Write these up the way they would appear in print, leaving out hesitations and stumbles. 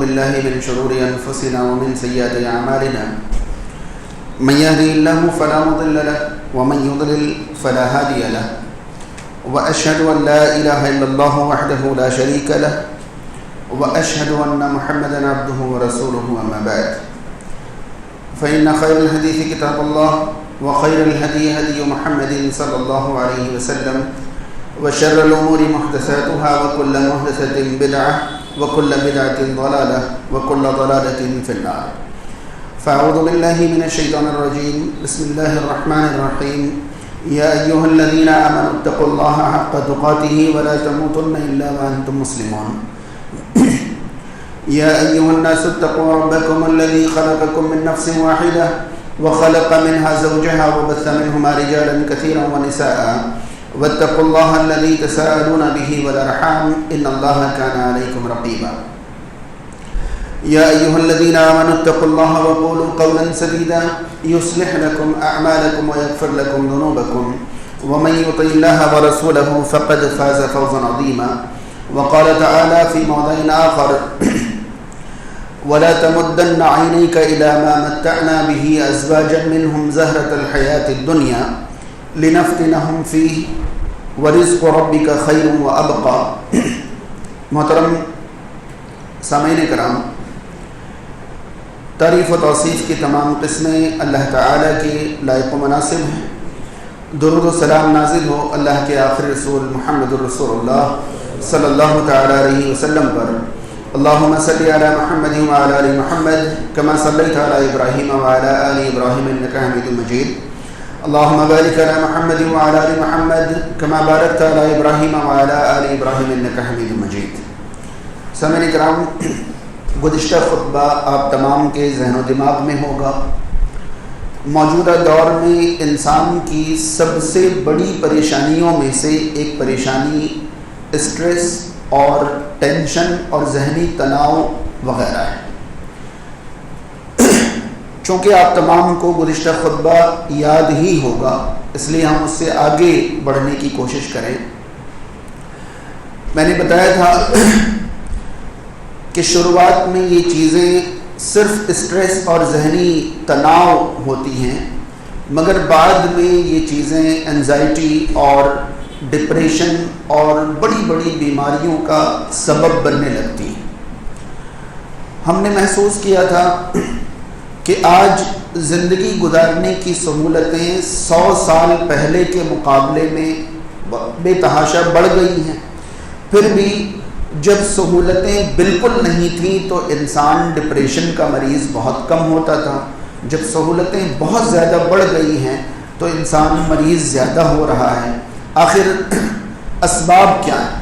بالله من شرور أنفسنا ومن سيئات أعمالنا من يهده الله فلا مضل له ومن يضلل فلا هادي له وأشهد أن لا إله إلا الله وحده لا شريك له وأشهد أن محمدا عبده ورسوله أما بعد فإن خير الحديث كتاب الله وخير الهدي هدي محمد صلى الله عليه وسلم وشر الأمور محدثاتها وكل محدثة بدعة وكل بدعة ضلالة وكل ضلالة في النار. فأعوذ بالله من الشيطان الرجيم. بسم الله الرحمن الرحيم. يا أيها الذين آمنوا اتقوا الله حق تقاته ولا تموتن إلا وأنتم مسلمون. يا أيها الناس اتقوا ربكم الذي خلقكم من نفس واحدة وخلق منها زوجها وبث منهما رجالا كثيرا ونساء واتقوا الله الذي تساءلون به والأرحام إن الله كان عليكم رقيبا. يا أيها الذين آمنوا اتقوا الله وقولوا قولا سديدا يصلح لكم أعمالكم ويغفر لكم ذنوبكم ومن يطع الله ورسوله فقد فاز فوزا عظيما. وقال تعالى في موضع آخر ولا تمدن عينيك إلى ما متعنا به أزواجا منهم زهرة الحياة الدنيا لنفتنهم فيه ورزق ربك خير وأبقى. محترم سامعین کرام، تعریف و توصیف کی تمام قسمیں اللہ تعالیٰ کے لائق و مناسب ہیں. درود و سلام نازل ہو اللہ کے آخری رسول محمد الرسول اللہ صلی اللہ تعالیٰ علیہ وسلم پر. اللہم صلی علی محمد وعلی آل محمد کما صلیت علی ابراہیم وعلی آل ابراہیم انکا حمید مجید. اللہم بارک علی محمد وعلی آل محمد کما بارکت علی ابراہیم وعلی آل ابراہیم انکا حمید مجید. سامعین کرام، گزشتہ خطبہ آپ تمام کے ذہن و دماغ میں ہوگا. موجودہ دور میں انسان کی سب سے بڑی پریشانیوں میں سے ایک پریشانی اسٹریس اور ٹینشن اور ذہنی تناؤ وغیرہ ہے. چونکہ آپ تمام کو گزشتہ خطبہ یاد ہی ہوگا، اس لیے ہم اس سے آگے بڑھنے کی کوشش کریں. میں نے بتایا تھا کہ شروعات میں یہ چیزیں صرف اسٹریس اور ذہنی تناؤ ہوتی ہیں، مگر بعد میں یہ چیزیں انزائٹی اور ڈپریشن اور بڑی بڑی بیماریوں کا سبب بننے لگتی ہیں. ہم نے محسوس کیا تھا کہ آج زندگی گزارنے کی سہولتیں 100 سال پہلے کے مقابلے میں بے تحاشا بڑھ گئی ہیں. پھر بھی جب سہولتیں بالکل نہیں تھیں تو انسان ڈپریشن کا مریض بہت کم ہوتا تھا. جب سہولتیں بہت زیادہ بڑھ گئی ہیں تو انسان مریض زیادہ ہو رہا ہے. آخر اسباب کیا ہیں؟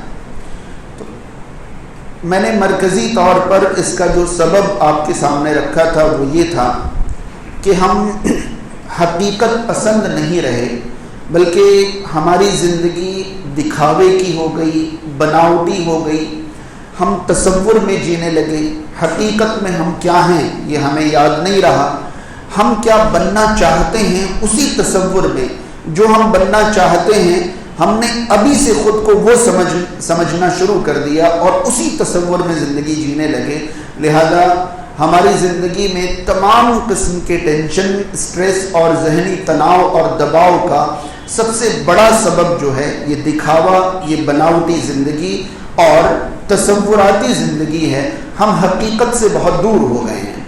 تو میں نے مرکزی طور پر اس کا جو سبب آپ کے سامنے رکھا تھا وہ یہ تھا کہ ہم حقیقت پسند نہیں رہے، بلکہ ہماری زندگی دکھاوے کی ہو گئی، بناوٹی ہو گئی. ہم تصور میں جینے لگے. حقیقت میں ہم کیا ہیں یہ ہمیں یاد نہیں رہا. ہم کیا بننا چاہتے ہیں اسی تصور میں جو ہم بننا چاہتے ہیں ہم نے ابھی سے خود کو وہ سمجھنا شروع کر دیا اور اسی تصور میں زندگی جینے لگے. لہذا ہماری زندگی میں تمام قسم کے ٹینشن، اسٹریس اور ذہنی تناؤ اور دباؤ کا سب سے بڑا سبب جو ہے یہ دکھاوا، یہ بناوٹی زندگی اور تصوراتی زندگی ہے. ہم حقیقت سے بہت دور ہو گئے ہیں.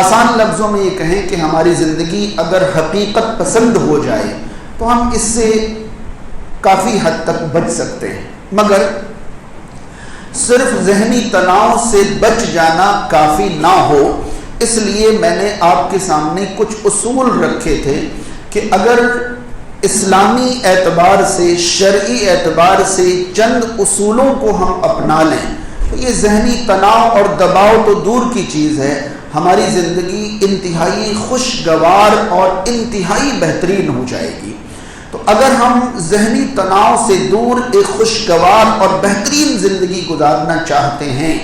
آسان لفظوں میں یہ کہیں کہ ہماری زندگی اگر حقیقت پسند ہو جائے تو ہم اس سے کافی حد تک بچ سکتے ہیں، مگر صرف ذہنی تناؤ سے بچ جانا کافی نہ ہو. اس لیے میں نے آپ کے سامنے کچھ اصول رکھے تھے کہ اگر اسلامی اعتبار سے، شرعی اعتبار سے چند اصولوں کو ہم اپنا لیں تو یہ ذہنی تناؤ اور دباؤ تو دور کی چیز ہے، ہماری زندگی انتہائی خوشگوار اور انتہائی بہترین ہو جائے گی. تو اگر ہم ذہنی تناؤ سے دور ایک خوشگوار اور بہترین زندگی گزارنا چاہتے ہیں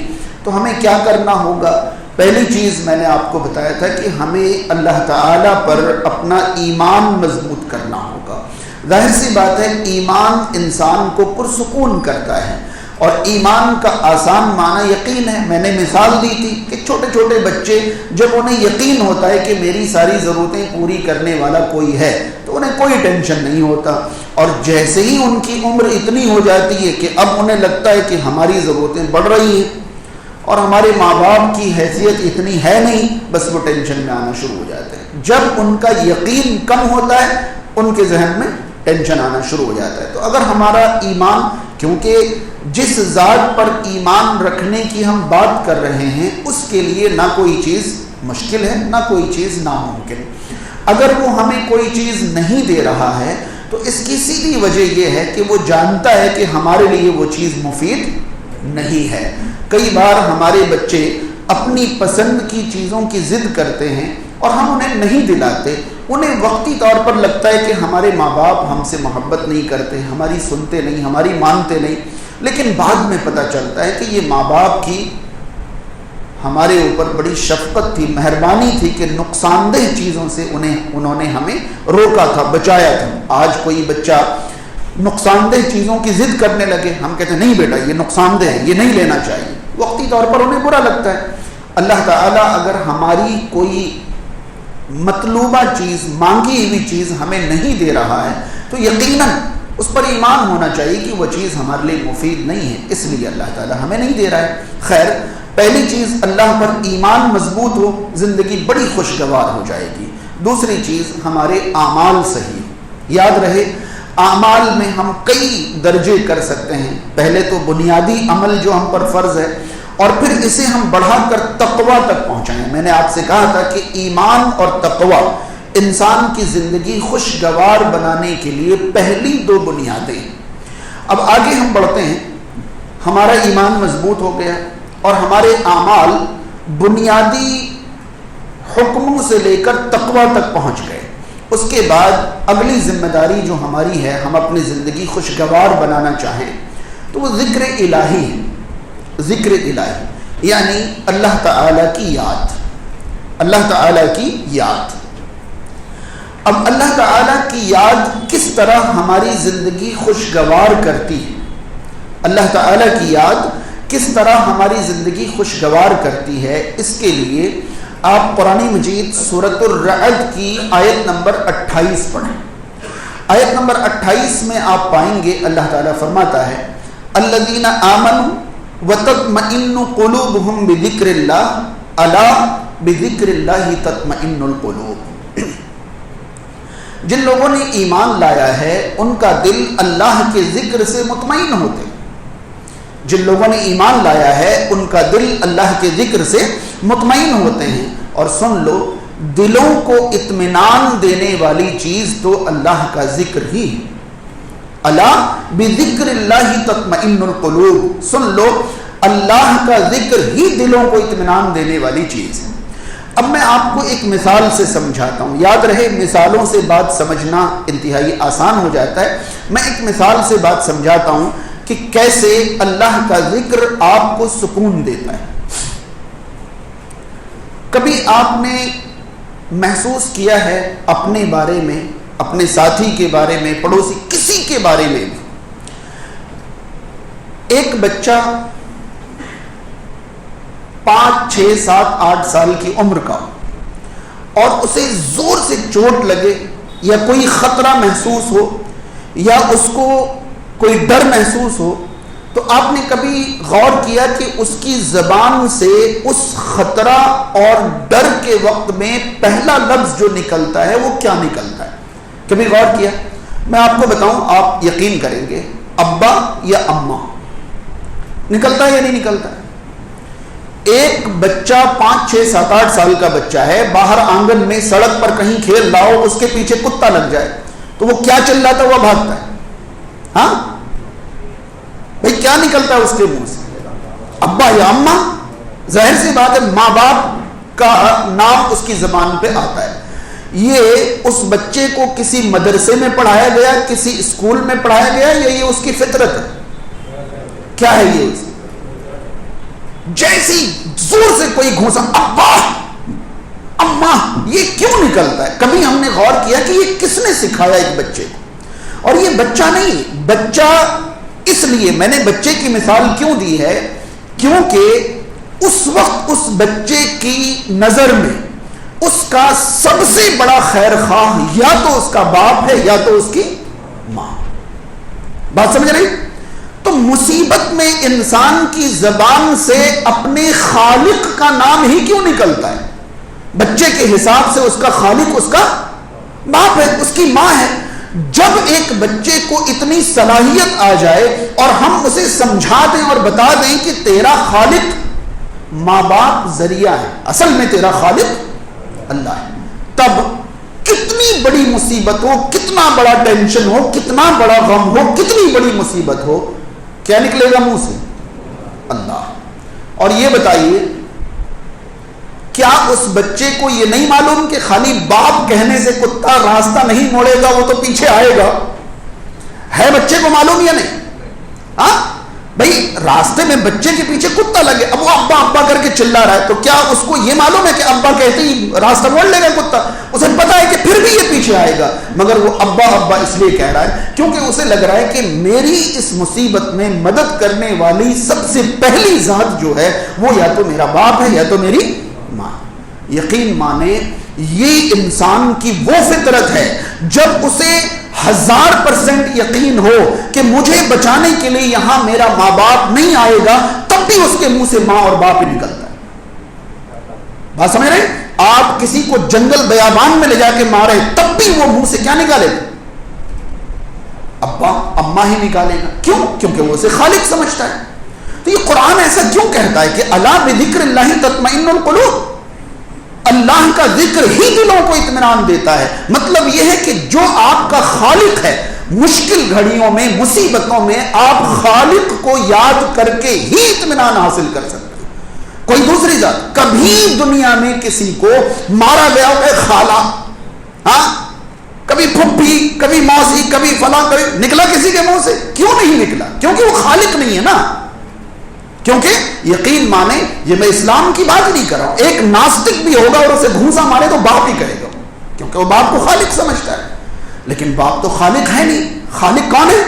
تو ہمیں کیا کرنا ہوگا؟ پہلی چیز میں نے آپ کو بتایا تھا کہ ہمیں اللہ تعالیٰ پر اپنا ایمان مضبوط کرنا ہوگا. ظاہر سی بات ہے ایمان انسان کو پرسکون کرتا ہے. اور ایمان کا آسان معنی یقین ہے. میں نے مثال دی تھی کہ چھوٹے چھوٹے بچے جب انہیں یقین ہوتا ہے کہ میری ساری ضرورتیں پوری کرنے والا کوئی ہے تو انہیں کوئی ٹینشن نہیں ہوتا، اور جیسے ہی ان کی عمر اتنی ہو جاتی ہے کہ اب انہیں لگتا ہے کہ ہماری ضرورتیں بڑھ رہی ہیں اور ہمارے ماں باپ کی حیثیت اتنی ہے نہیں، بس وہ ٹینشن میں آنا شروع ہو جاتے ہیں. جب ان کا یقین کم ہوتا ہے ان کے ذہن میں ٹینشن آنا شروع ہو جاتا ہے. تو اگر ہمارا ایمان، کیونکہ جس ذات پر ایمان رکھنے کی ہم بات کر رہے ہیں اس کے لیے نہ کوئی چیز مشکل ہے نہ کوئی چیز ناممکن. اگر وہ ہمیں کوئی چیز نہیں دے رہا ہے تو اس کی سیدھی وجہ یہ ہے کہ وہ جانتا ہے کہ ہمارے لیے وہ چیز مفید نہیں ہے. کئی بار ہمارے بچے اپنی پسند کی چیزوں کی ضد کرتے ہیں اور ہم انہیں نہیں دلاتے. انہیں وقتی طور پر لگتا ہے کہ ہمارے ماں باپ ہم سے محبت نہیں کرتے، ہماری سنتے نہیں، ہماری مانتے نہیں، لیکن بعد میں پتہ چلتا ہے کہ یہ ماں باپ کی ہمارے اوپر بڑی شفقت تھی، مہربانی تھی کہ نقصان دہ چیزوں سے انہوں نے ہمیں روکا تھا، بچایا تھا. آج کوئی بچہ نقصان دہ چیزوں کی ضد کرنے لگے، ہم کہتے ہیں نہیں بیٹا یہ نقصان دہ ہے، یہ نہیں لینا چاہیے. وقتی طور پر انہیں برا لگتا ہے. اللہ تعالیٰ اگر ہماری کوئی مطلوبہ چیز، مانگی ہوئی چیز ہمیں نہیں دے رہا ہے تو یقیناً اس پر ایمان ہونا چاہیے کہ وہ چیز ہمارے لیے مفید نہیں ہے، اس لیے اللہ تعالیٰ ہمیں نہیں دے رہا ہے. خیر، پہلی چیز اللہ پر ایمان مضبوط ہو، زندگی بڑی خوشگوار ہو جائے گی. دوسری چیز ہمارے اعمال صحیح. یاد رہے اعمال میں ہم کئی درجے کر سکتے ہیں. پہلے تو بنیادی عمل جو ہم پر فرض ہے، اور پھر اسے ہم بڑھا کر تقویٰ تک پہنچائیں. میں نے آپ سے کہا تھا کہ ایمان اور تقویٰ انسان کی زندگی خوشگوار بنانے کے لیے پہلی دو بنیادیں. اب آگے ہم بڑھتے ہیں. ہمارا ایمان مضبوط ہو گیا اور ہمارے اعمال بنیادی حکموں سے لے کر تقویٰ تک پہنچ گئے. اس کے بعد اگلی ذمہ داری جو ہماری ہے، ہم اپنی زندگی خوشگوار بنانا چاہیں تو وہ ذکر الہی ہے. ذکر الہی یعنی اللہ تعالیٰ کی یاد. اللہ تعالیٰ کی یاد. اب اللہ تعالیٰ کی یاد کس طرح ہماری زندگی خوشگوار کرتی ہے؟ اللہ تعالیٰ کی یاد کس طرح ہماری زندگی خوشگوار کرتی ہے؟ اس کے لیے آپ قرآن مجید سورۃ الرعد کی آیت نمبر 28 پڑھیں. آیت نمبر 28 میں آپ پائیں گے اللہ تعالیٰ فرماتا ہے الذین آمنوا وتطمئن قلوبهم بذکر اللہ الا بذکر اللہ تطمئن القلوب. جن لوگوں نے ایمان لایا ہے ان کا دل اللہ کے ذکر سے مطمئن ہوتے. جن لوگوں نے ایمان لایا ہے ان کا دل اللہ کے ذکر سے مطمئن ہوتے ہیں. اور سن لو، دلوں کو اطمینان دینے والی چیز تو اللہ کا ذکر ہی ہے. الا بذکر اللہ تطمئن القلوب. سن لو، اللہ کا ذکر ہی دلوں کو اطمینان دینے والی چیز ہے. اب میں آپ کو ایک مثال سے سمجھاتا ہوں. یاد رہے مثالوں سے بات سمجھنا انتہائی آسان ہو جاتا ہے. میں ایک مثال سے بات سمجھاتا ہوں کہ کیسے اللہ کا ذکر آپ کو سکون دیتا ہے. کبھی آپ نے محسوس کیا ہے اپنے بارے میں، اپنے ساتھی کے بارے میں، پڑوسی کسی کے بارے میں بھی، ایک بچہ 5 6 7 8 سال کی عمر کا اور اسے زور سے چوٹ لگے یا کوئی خطرہ محسوس ہو یا اس کو کوئی ڈر محسوس ہو، تو آپ نے کبھی غور کیا کہ اس کی زبان سے اس خطرہ اور ڈر کے وقت میں پہلا لفظ جو نکلتا ہے وہ کیا نکلتا ہے؟ کبھی غور کیا؟ میں آپ کو بتاؤں، آپ یقین کریں گے، ابا یا اماں نکلتا ہے یا نہیں نکلتا ہے؟ ایک بچہ 5 6 7 8 سال کا بچہ ہے، باہر آنگن میں سڑک پر کہیں کھیل رہا ہو، اس کے پیچھے کتا لگ جائے تو وہ کیا چلاتا ہوا بھاگتا ہے؟ ہاں بھائی کیا نکلتا ہے اس کے منہ سے؟ ابا یا اماں. ظاہر سی بات ہے ماں باپ کا نام اس کی زبان پہ آتا ہے. یہ اس بچے کو کسی مدرسے میں پڑھایا گیا، کسی اسکول میں پڑھایا گیا، یا یہ اس کی فطرت ہے؟ کیا ہے یہ؟ جیسی زور سے کوئی گھونسا ابا اماں، یہ کیوں نکلتا ہے؟ کبھی ہم نے غور کیا کہ یہ کس نے سکھایا ایک بچے کو؟ اور یہ بچہ نہیں، بچہ اس لیے میں نے بچے کی مثال کیوں دی ہے؟ کیونکہ اس وقت اس بچے کی نظر میں اس کا سب سے بڑا خیر خواہ یا تو اس کا باپ ہے یا تو اس کی ماں. بات سمجھ رہی؟ تو مصیبت میں انسان کی زبان سے اپنے خالق کا نام ہی کیوں نکلتا ہے؟ بچے کے حساب سے اس کا خالق اس کا باپ ہے، اس کی ماں ہے. جب ایک بچے کو اتنی صلاحیت آ جائے اور ہم اسے سمجھا دیں اور بتا دیں کہ تیرا خالق ماں باپ ذریعہ ہے، اصل میں تیرا خالق اللہ ہے، تب کتنی بڑی مصیبت ہو، کتنا بڑا ٹینشن ہو، کتنا بڑا غم ہو، کتنی بڑی مصیبت ہو، کیا نکلے گا منہ سے؟ اللہ. اور یہ بتائیے کیا اس بچے کو یہ نہیں معلوم کہ خالی باپ کہنے سے کتا راستہ نہیں موڑے گا، وہ تو پیچھے آئے گا؟ ہے بچے کو معلوم یا نہیں؟ ہاں بھائی، راستے میں بچے کے پیچھے کتا لگے، اب وہ ابا ابا کر کے چلا رہا ہے، تو کیا اس کو یہ معلوم ہے کہ ابا کہتے ہی راستہ موڑ لے گا کتا؟ اسے پتا ہے کہ پھر بھی یہ پیچھے آئے گا، مگر وہ ابا ابا اس لیے کہہ رہا ہے کیونکہ اسے لگ رہا ہے کہ میری اس مصیبت میں مدد کرنے والی سب سے پہلی ذات جو ہے وہ یا تو میرا باپ ہے یا تو میری ماں. یقین مانے یہ انسان کی وہ فطرت ہے جب اسے 1000% یقین ہو کہ مجھے بچانے کے لیے یہاں میرا ماں باپ نہیں آئے گا، تب بھی اس کے منہ سے ماں اور باپ ہی نکلتا ہے. بات سمجھ رہے؟ آپ کسی کو جنگل بیابان میں لے جا کے مارے تب بھی وہ منہ سے کیا نکالے گا؟ ابا اما ہی نکالے گا. کیوں؟ کیونکہ وہ اسے خالق سمجھتا ہے. تو یہ قرآن ایسا کیوں کہتا ہے کہ الا بذکر اللہ تطمئن القلوب؟ اللہ کا ذکر ہی دلوں کو اطمینان دیتا ہے. مطلب یہ ہے کہ جو آپ کا خالق ہے، مشکل گھڑیوں میں، مصیبتوں میں آپ خالق کو یاد کر کے ہی اطمینان حاصل کر سکتے ہیں. کوئی دوسری ذات کبھی دنیا میں کسی کو مارا گیا ہے خالہ، ہاں کبھی پھپھی، کبھی موسی، کبھی فلاں، کبھی نکلا کسی کے منہ سے؟ کیوں نہیں نکلا؟ کیونکہ وہ خالق نہیں ہے نا. کیونکہ یقین مانے، یہ میں اسلام کی بات نہیں کر رہا ہوں، ایک ناستک بھی ہوگا اور اسے گھونسا مارے تو باپ ہی کہے گا، کیونکہ وہ باپ کو خالق سمجھتا ہے. لیکن باپ تو خالق ہے نہیں. خالق کون ہے؟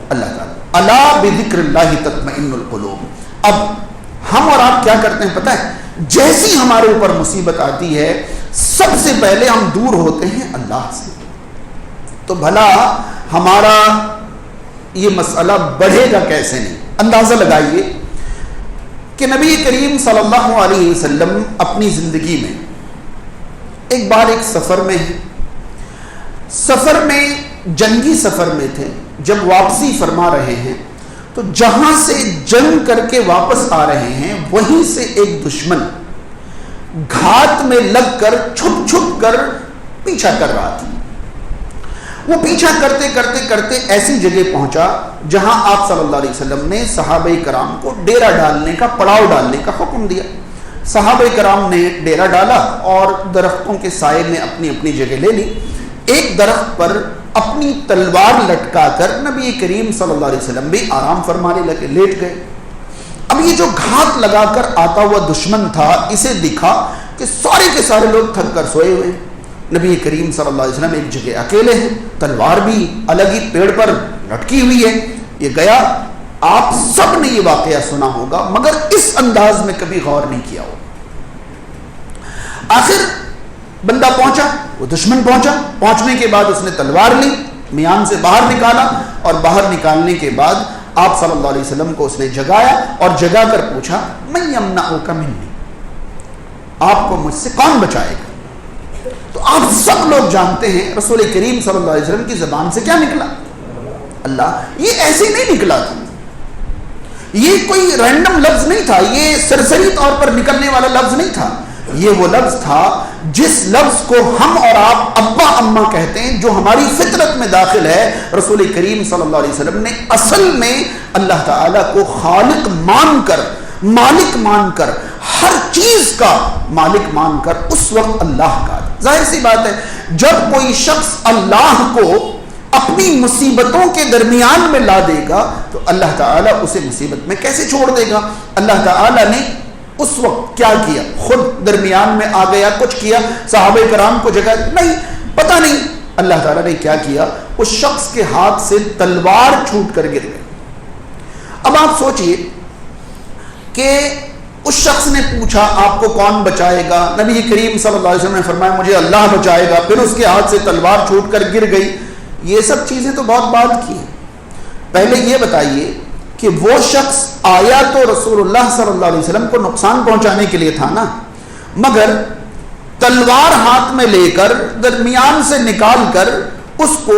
اللہ تعالیٰ. الا بذکر اللہ تطمئن القلوب. اب ہم اور آپ کیا کرتے ہیں پتہ ہے؟ جیسی ہمارے اوپر مصیبت آتی ہے سب سے پہلے ہم دور ہوتے ہیں اللہ سے. تو بھلا ہمارا یہ مسئلہ بڑھے گا کیسے نہیں؟ اندازہ لگائیے کہ نبی کریم صلی اللہ علیہ وسلم اپنی زندگی میں ایک بار ایک سفر میں ہیں، سفر میں جنگی سفر میں تھے. جب واپسی فرما رہے ہیں تو جہاں سے جنگ کر کے واپس آ رہے ہیں وہیں سے ایک دشمن گھات میں لگ کر چھپ چھپ کر پیچھا کر رہا تھا. وہ پیچھا کرتے کرتے کرتے ایسی جگہ پہنچا جہاں آپ صلی اللہ علیہ وسلم نے صحابہ کرام کو ڈیرا ڈالنے کا، پڑاؤ ڈالنے کا حکم دیا. صحابہ کرام نے ڈیرا ڈالا اور درختوں کے سائے میں اپنی اپنی جگہ لے لی. ایک درخت پر اپنی تلوار لٹکا کر نبی کریم صلی اللہ علیہ وسلم بھی آرام فرمانے لگے، لیٹ گئے. اب یہ جو گھات لگا کر آتا ہوا دشمن تھا، اسے دکھا کہ سارے کے سارے لوگ تھک کر سوئے ہوئے. نبی کریم صلی اللہ علیہ وسلم ایک جگہ اکیلے ہیں، تلوار بھی الگ ہی پیڑ پر لٹکی ہوئی ہے. یہ گیا. آپ سب نے یہ واقعہ سنا ہوگا مگر اس انداز میں کبھی غور نہیں کیا ہو. آخر بندہ پہنچا، وہ دشمن پہنچا. پہنچنے کے بعد اس نے تلوار لی، میان سے باہر نکالا، اور باہر نکالنے کے بعد آپ صلی اللہ علیہ وسلم کو اس نے جگایا اور جگا کر پوچھا من یمنعک منی، آپ کو مجھ سے کون بچائے گا؟ تو آپ سب لوگ جانتے ہیں رسول کریم صلی اللہ علیہ وسلم کی زبان سے کیا نکلا؟ اللہ. یہ ایسے نہیں نکلا تھا، یہ کوئی رینڈم لفظ نہیں تھا، یہ سرسری طور پر نکلنے والا لفظ نہیں تھا. یہ وہ لفظ تھا جس لفظ کو ہم اور آپ ابا اما کہتے ہیں، جو ہماری فطرت میں داخل ہے. رسول کریم صلی اللہ علیہ وسلم نے اصل میں اللہ تعالیٰ کو خالق مان کر، مالک مان کر، ہر چیز کا مالک مان کر اس وقت اللہ کا. ظاہر سی بات ہے جب کوئی شخص اللہ کو اپنی مصیبتوں کے درمیان میں لا دے گا تو اللہ تعالیٰ اسے مصیبت میں کیسے چھوڑ دے گا؟ اللہ تعالیٰ نے اس وقت کیا کیا؟ خود درمیان میں آ گیا، کچھ کیا، صحابہ کرام کو جگہ نہیں، پتہ نہیں اللہ تعالیٰ نے کیا کیا. اس شخص کے ہاتھ سے تلوار چھوٹ کر گر گئی. آپ سوچئے کہ اس شخص نے پوچھا آپ کو کون بچائے گا؟ نبی کریم صلی اللہ علیہ وسلم نے فرمایا مجھے اللہ بچائے گا. پھر اس کے ہاتھ سے تلوار چھوٹ کر گر گئی. یہ سب چیزیں تو بہت بعد کی ہیں. پہلے یہ بتائیے کہ وہ شخص آیا تو رسول اللہ صلی اللہ علیہ وسلم کو نقصان پہنچانے کے لیے تھا نا, مگر تلوار ہاتھ میں لے کر درمیان سے نکال کر اس کو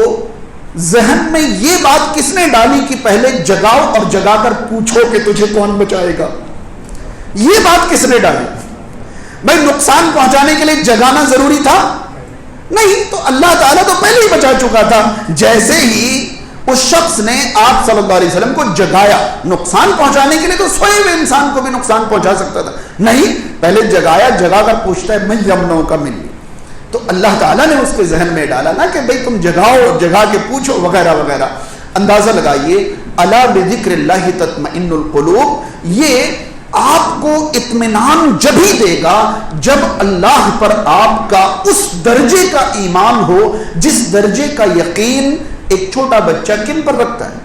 ذہن میں یہ بات کس نے ڈالی کہ پہلے جگاؤ اور جگا کر پوچھو کہ تجھے کون بچائے گا؟ یہ بات کس نے ڈالی؟ بھائی نقصان پہنچانے کے لیے جگانا ضروری تھا؟ نہیں, تو اللہ تعالیٰ تو پہلے ہی بچا چکا تھا. جیسے ہی اس شخص نے آپ صلی اللہ علیہ وسلم کو جگایا, نقصان پہنچانے کے لیے تو سوئے ہوئے انسان کو بھی نقصان پہنچا سکتا تھا, نہیں پہلے جگایا, جگا کر پوچھتا ہے من یمنعک کا منی. تو اللہ تعالیٰ نے اس کے ذہن میں ڈالا نا کہ بھئی تم جگاؤ, جگا کے پوچھو وغیرہ وغیرہ. اندازہ لگائیے, الا بذکر اللہ تطمئن القلوب, یہ آپ کو اطمینان جب ہی دے گا جب اللہ پر آپ کا اس درجے کا ایمان ہو جس درجے کا یقین ایک چھوٹا بچہ کن پر رکھتا ہے؟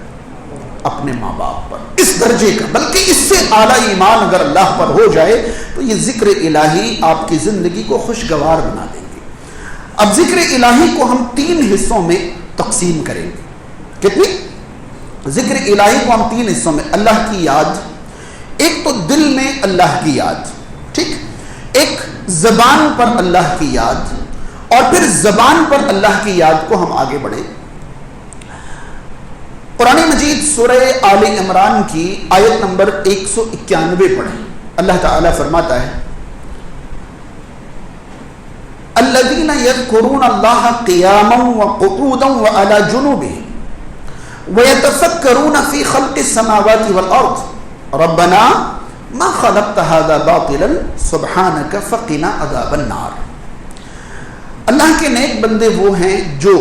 اپنے ماں باپ پر. اس درجے کا, بلکہ اس سے اعلیٰ ایمان اگر اللہ پر ہو جائے تو یہ ذکر الہی آپ کی زندگی کو خوشگوار بنا دیں گے. اب ذکر الہی کو ہم 3 حصوں میں تقسیم کریں گے. کتنی؟ ذکر الہی کو ہم 3 حصوں میں, اللہ کی یاد, ایک تو دل میں اللہ کی یاد, ٹھیک, ایک زبان پر اللہ کی یاد, اور پھر زبان پر اللہ کی یاد کو ہم آگے بڑھے. قرآن مجید سورہ آل عمران کی آیت نمبر 191 پڑھیں. اللہ تعالیٰ فرماتا ہے الذین یذکرون اللہ قیاما وقعودا وعلی جنوبہم ویتفکرون فی خلق السماوات والارض ربنا ما خلقت هذا باطلا سبحانک فقنا عذاب النار. اللہ کے نیک بندے وہ ہیں جو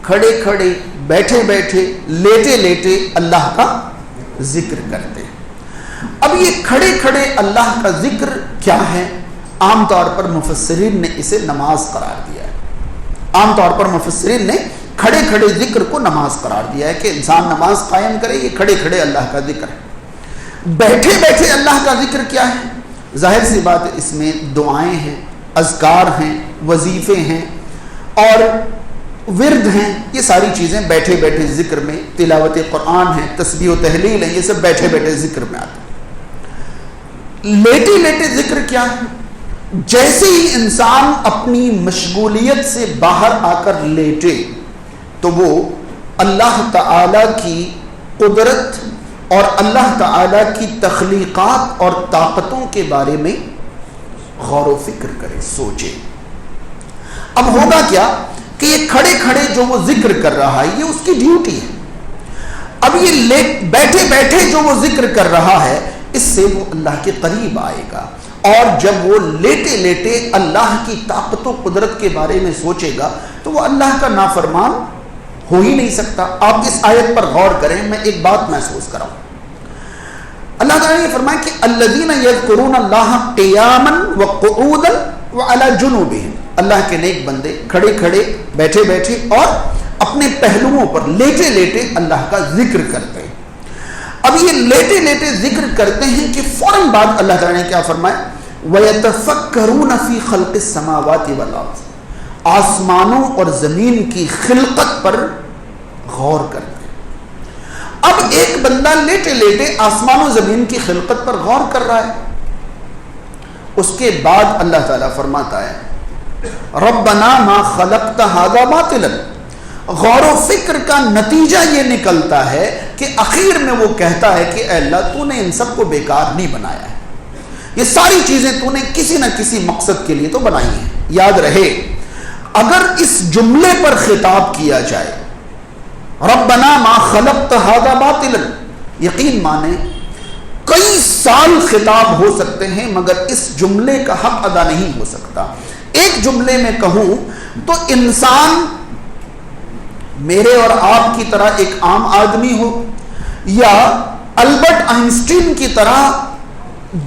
کھڑے کھڑے, بیٹھے بیٹھے, لیٹے لیٹے اللہ کا ذکر کرتے ہیں. اب یہ کھڑے کھڑے اللہ کا ذکر کیا ہے؟ عام طور پر مفسرین نے اسے نماز قرار دیا ہے. عام طور پر مفسرین نے کھڑے کھڑے ذکر کو نماز قرار دیا ہے کہ انسان نماز قائم کرے, یہ کھڑے کھڑے اللہ کا ذکر ہے. بیٹھے بیٹھے اللہ کا ذکر کیا ہے؟ ظاہر سی بات ہے, اس میں دعائیں ہیں, اذکار ہیں, وظیفے ہیں اور ورد ہیں. یہ ساری چیزیں بیٹھے بیٹھے ذکر میں, تلاوت قرآن ہے, تسبیح و تحلیل ہے, یہ سب بیٹھے بیٹھے ذکر میں آتے ہیں. لیٹے لیٹے ذکر کیا ہے؟ جیسے ہی انسان اپنی مشغولیت سے باہر آ کر لیٹے تو وہ اللہ تعالی کی قدرت اور اللہ تعالی کی تخلیقات اور طاقتوں کے بارے میں غور و فکر کرے, سوچے. اب ہوگا کیا کہ یہ کھڑے کھڑے جو وہ ذکر کر رہا ہے یہ اس کی ڈیوٹی ہے. اب یہ بیٹھے بیٹھے جو وہ ذکر کر رہا ہے اس سے وہ اللہ کے قریب آئے گا, اور جب وہ لیٹے لیٹے اللہ کی طاقت و قدرت کے بارے میں سوچے گا تو وہ اللہ کا نافرمان ہو ہی نہیں سکتا. آپ اس آیت پر غور کریں, میں ایک بات محسوس کراؤں. اللہ تعالیٰ نے فرمایا کہ الذین یذکرون اللہ قیاما وقعودا وعلی جنوبہم, اللہ کے نیک بندے کھڑے کھڑے, بیٹھے بیٹھے اور اپنے پہلوؤں پر لیٹے لیٹے اللہ کا ذکر کرتے ہیں. اب یہ لیٹے لیٹے ذکر کرتے ہیں کہ فوراً بعد اللہ تعالیٰ نے کیا فرمایا؟ وَيَتَفَكَّرُونَ فِي خَلْقِ السَّمَاوَاتِ وَالْأَرْضِ, آسمانوں اور زمین کی خلقت پر غور کرتے ہیں. اب ایک بندہ لیٹے لیٹے آسمان و زمین کی خلقت پر غور کر رہا ہے. اس کے بعد اللہ تعالیٰ فرماتا ہے ربنا ما خلقت هذا باطلا. غور و فکر کا نتیجہ یہ نکلتا ہے کہ اخیر میں وہ کہتا ہے کہ اے اللہ تو نے ان سب کو بیکار نہیں بنایا ہے, یہ ساری چیزیں تو نے کسی نہ کسی مقصد کے لیے تو بنائی ہیں. یاد رہے اگر اس جملے پر خطاب کیا جائے ربنا ما خلقت هذا باطلا, یقین مانے کئی سال خطاب ہو سکتے ہیں مگر اس جملے کا حق ادا نہیں ہو سکتا. ایک جملے میں کہوں تو انسان میرے اور آپ کی طرح ایک عام آدمی ہو یا البرٹ آئنسٹین کی طرح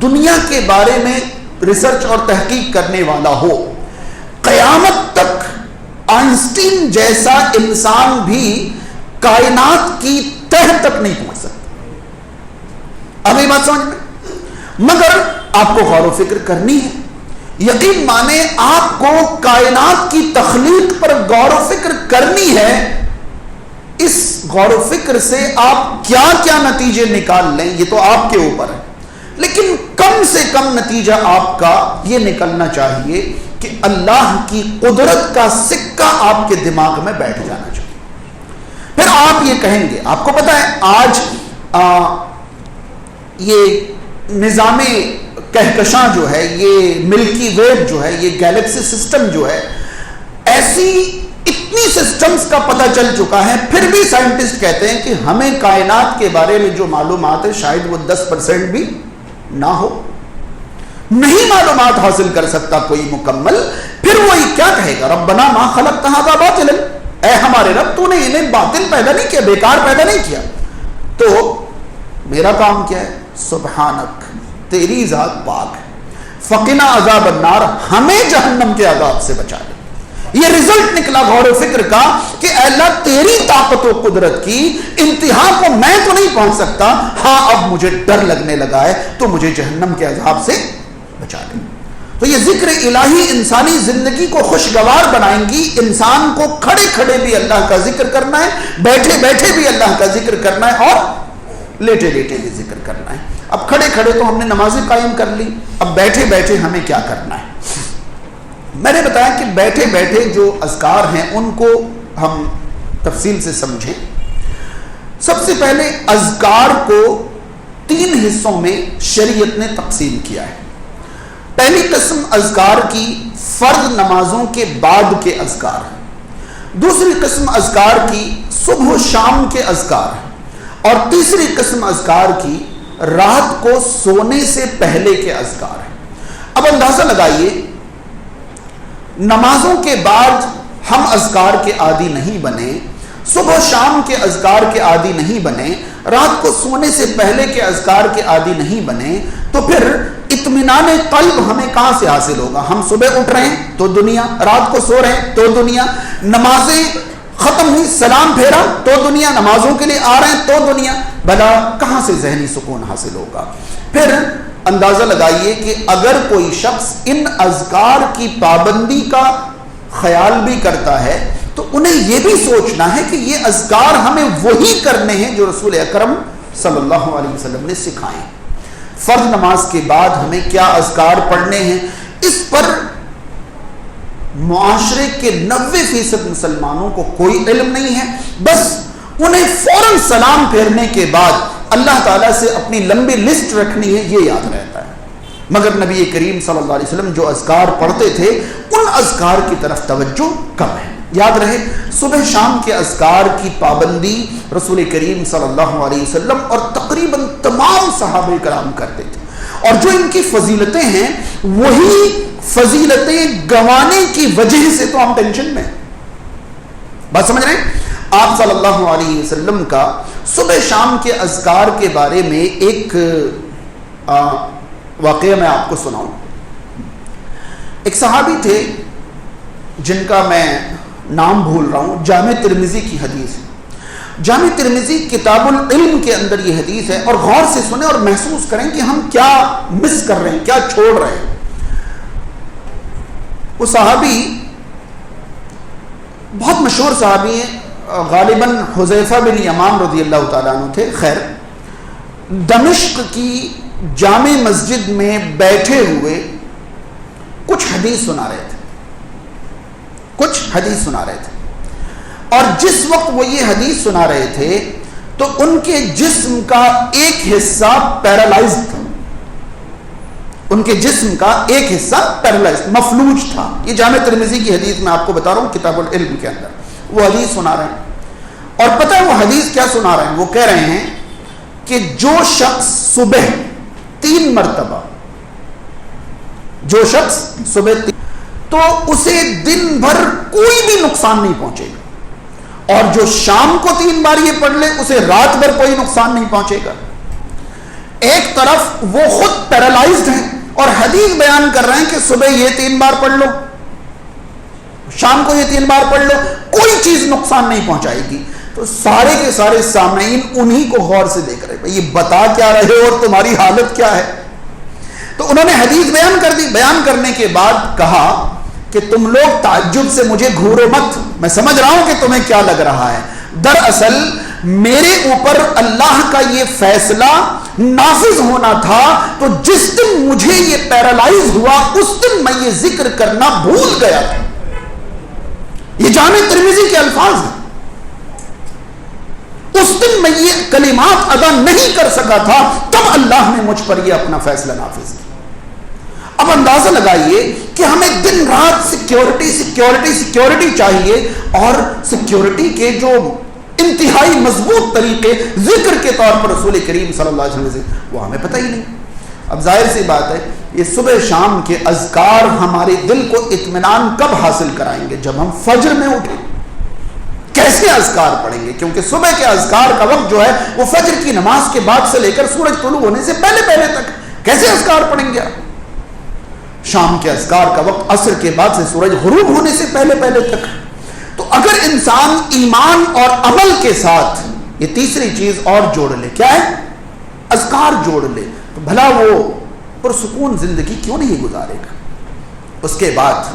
دنیا کے بارے میں ریسرچ اور تحقیق کرنے والا ہو, قیامت تک آئنسٹین جیسا انسان بھی کائنات کی تہ تک نہیں پہنچ سکتا. اب یہ بات سمجھ میں؟ مگر آپ کو غور و فکر کرنی ہے. یقین مانے آپ کو کائنات کی تخلیق پر غور و فکر کرنی ہے. اس غور و فکر سے آپ کیا کیا نتیجے نکال لیں یہ تو آپ کے اوپر ہے، لیکن کم سے کم نتیجہ آپ کا یہ نکلنا چاہیے کہ اللہ کی قدرت کا سکہ آپ کے دماغ میں بیٹھ جانا چاہیے. پھر آپ یہ کہیں گے، آپ کو پتا ہے آج یہ نظام کہکشاں جو ہے، یہ ملکی ویب جو ہے، یہ گیلیکسی سسٹم جو ہے، ایسی اتنی سسٹمز کا پتہ چل چکا ہے، پھر بھی سائنٹسٹ کہتے ہیں کہ ہمیں کائنات کے بارے میں جو معلومات ہے شاید وہ 10% بھی نہ ہو، نہیں معلومات حاصل کر سکتا کوئی مکمل. پھر وہی کیا کہے گا، ربنا ما خلقت ھذا باطلا، اے ہمارے رب تو نے انہیں باطل پیدا نہیں کیا، بیکار پیدا نہیں کیا. تو میرا کام کیا ہے، سبحانک، تیری ذات پاک ہے، فقنا عذاب النار، ہمیں جہنم کے عذاب سے بچا لے. یہ رزلٹ نکلا غور و فکر کا کہ اے اللہ تیری طاقت و قدرت کی انتہا کو میں تو نہیں پہنچ سکتا، ہاں اب مجھے ڈر لگنے لگا ہے تو مجھے جہنم کے عذاب سے بچا لے. تو یہ ذکر الہی انسانی زندگی کو خوشگوار بنائیں گی. انسان کو کھڑے کھڑے بھی اللہ کا ذکر کرنا ہے، بیٹھے بیٹھے بھی اللہ کا ذکر کرنا ہے، اور لیٹے لیٹے بھی ذکر کرنا ہے. اب کھڑے کھڑے تو ہم نے نمازیں قائم کر لی، اب بیٹھے بیٹھے ہمیں کیا کرنا ہے. میں نے بتایا کہ بیٹھے بیٹھے جو اذکار ہیں ان کو ہم تفصیل سے سمجھیں. سب سے پہلے اذکار کو 3 حصوں میں شریعت نے تقسیم کیا ہے. پہلی قسم اذکار کی فرض نمازوں کے بعد کے اذکار ہیں، دوسری قسم اذکار کی صبح و شام کے اذکار ہیں، اور تیسری قسم اذکار کی رات کو سونے سے پہلے کے اذکار ہیں. اب اندازہ لگائیے، نمازوں کے بعد ہم اذکار کے عادی نہیں بنے، صبح و شام کے اذکار کے عادی نہیں بنے، رات کو سونے سے پہلے کے اذکار کے عادی نہیں بنے، تو پھر اطمینان قلب ہمیں کہاں سے حاصل ہوگا؟ ہم صبح اٹھ رہے ہیں تو دنیا، رات کو سو رہے ہیں تو دنیا، نمازیں ختم ہوئی سلام پھیرا تو دنیا، نمازوں کے لیے آ رہے ہیں تو دنیا. بھلا کہاں سے ذہنی سکون حاصل ہوگا؟ پھر اندازہ لگائیے کہ اگر کوئی شخص ان اذکار کی پابندی کا خیال بھی کرتا ہے تو انہیں یہ بھی سوچنا ہے کہ یہ اذکار ہمیں وہی کرنے ہیں جو رسول اکرم صلی اللہ علیہ وسلم نے سکھائے. فرض نماز کے بعد ہمیں کیا اذکار پڑھنے ہیں، اس پر معاشرے کے 90% مسلمانوں کو کوئی علم نہیں ہے. بس انہیں فوراً سلام پھیرنے کے بعد اللہ تعالیٰ سے اپنی لمبی لسٹ رکھنی ہے یہ یاد رہتا ہے. مگر نبی کریم صلی اللہ علیہ وسلم جو اذکار پڑھتے تھے ان اذکار کی طرف توجہ کم ہے. یاد رہے، صبح شام کے اذکار کی پابندی رسول کریم صلی اللہ علیہ وسلم اور تقریباً تمام صحابہ کرام کرتے تھے، اور جو ان کی فضیلتیں ہیں وہی فضیلتیں گنوانے کی وجہ سے تو ہم ٹینشن میں. بات سمجھ رہے ہیں؟ آپ صلی اللہ علیہ وسلم کا صبح شام کے اذکار کے بارے میں ایک واقعہ میں آپ کو سناؤں. ایک صحابی تھے جن کا میں نام بھول رہا ہوں، جامع ترمذی کی حدیث ہے. جامع ترمذی کتاب العلم کے اندر یہ حدیث ہے، اور غور سے سنیں اور محسوس کریں کہ ہم کیا مس کر رہے ہیں، کیا چھوڑ رہے ہیں. وہ صحابی بہت مشہور صحابی ہیں، غالباً حذیفہ بن یمان رضی اللہ تعالیٰ عنہ تھے. خیر، دمشق کی جامع مسجد میں بیٹھے ہوئے کچھ حدیث سنا رہے تھے، اور جس وقت وہ یہ حدیث سنا رہے تھے تو ان کے جسم کا ایک حصہ پیرالائزڈ تھا، ان کے جسم کا ایک حصہ پیرالائزڈ، مفلوج تھا. یہ جامع ترمذی کی حدیث میں آپ کو بتا رہا ہوں کتاب العلم کے اندر وہ حدیث سنا رہے ہیں. اور پتہ ہے وہ حدیث کیا سنا رہے ہیں؟ وہ کہہ رہے ہیں کہ جو شخص صبح 3 مرتبہ تو اسے دن بھر کوئی بھی نقصان نہیں پہنچے گا، اور جو شام کو 3 بار یہ پڑھ لے اسے رات بھر کوئی نقصان نہیں پہنچے گا. ایک طرف وہ خود پیرالائزڈ ہیں اور حدیث بیان کر رہے ہیں کہ صبح یہ 3 بار پڑھ لو، شام کو یہ 3 بار پڑھ لو، کوئی چیز نقصان نہیں پہنچائے گی. تو سارے کے سارے سامعین انہی کو غور سے دیکھ رہے ہیں، یہ بتا کیا رہے ہو اور تمہاری حالت کیا ہے؟ تو انہوں نے حدیث بیان کر دی. بیان کرنے کے بعد کہا کہ تم لوگ تعجب سے مجھے گھورو مت، میں سمجھ رہا ہوں کہ تمہیں کیا لگ رہا ہے. دراصل میرے اوپر اللہ کا یہ فیصلہ نافذ ہونا تھا، تو جس دن مجھے یہ پیرالائز ہوا اس دن میں یہ ذکر کرنا بھول گیا تھا. یہ جامع ترمذی کے الفاظ ہیں. اس دن میں یہ کلمات ادا نہیں کر سکا تھا، تب اللہ نے مجھ پر یہ اپنا فیصلہ نافذ کیا. اب اندازہ لگائیے کہ ہمیں دن رات سیکیورٹی سیکیورٹی سیکیورٹی چاہیے، اور سیکیورٹی کے جو انتہائی مضبوط طریقے ذکر کے طور پر رسول کریم صلی اللہ علیہ وسلم سے وہ ہمیں پتہ ہی نہیں. اب ظاہر سی بات ہے یہ صبح شام کے اذکار ہمارے دل کو اطمینان کب حاصل کرائیں گے؟ جب ہم فجر میں اٹھیں. کیسے اذکار پڑھیں گے؟ کیونکہ صبح کے اذکار کا وقت جو ہے وہ فجر کی نماز کے بعد سے لے کر سورج طلوع ہونے سے پہلے پہلے تک. کیسے اذکار پڑھیں گے آپ؟ شام کے اذکار کا وقت عصر کے بعد سے سورج غروب ہونے سے پہلے پہلے تک. تو اگر انسان ایمان اور عمل کے ساتھ یہ تیسری چیز اور جوڑ لے، کیا ہے؟ اذکار جوڑ لے، تو بھلا وہ پرسکون زندگی کیوں نہیں گزارے گا؟ اس کے بعد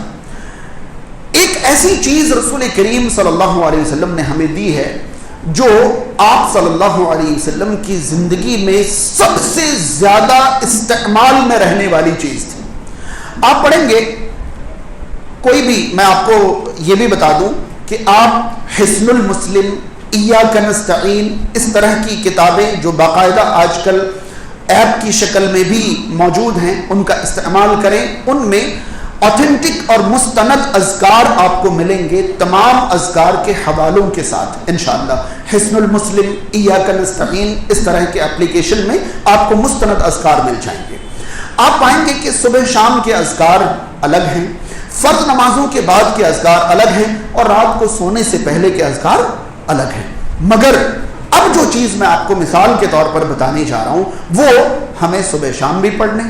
ایک ایسی چیز رسول کریم صلی اللہ علیہ وسلم نے ہمیں دی ہے جو آپ صلی اللہ علیہ وسلم کی زندگی میں سب سے زیادہ استعمال میں رہنے والی چیز تھی. آپ پڑھیں گے کوئی بھی، میں آپ کو یہ بھی بتا دوں کہ آپ حصن المسلم، ایاک نستعین، اس طرح کی کتابیں جو باقاعدہ آج کل ایپ کی شکل میں بھی موجود ہیں ان کا استعمال کریں. ان میں اوتھینٹک اور مستند اذکار آپ کو ملیں گے، تمام اذکار کے حوالوں کے ساتھ انشاءاللہ. حصن المسلم، ایاک نستعین، اس طرح کے اپلیکیشن میں آپ کو مستند اذکار مل جائیں گے. آپ پائیں گے کہ صبح شام کے اذکار الگ ہیں، فرض نمازوں کے بعد کے اذکار الگ ہیں، اور رات کو سونے سے پہلے کے اذکار الگ ہیں. مگر اب جو چیز میں آپ کو مثال کے طور پر بتانے جا رہا ہوں وہ ہمیں صبح شام بھی پڑھنے،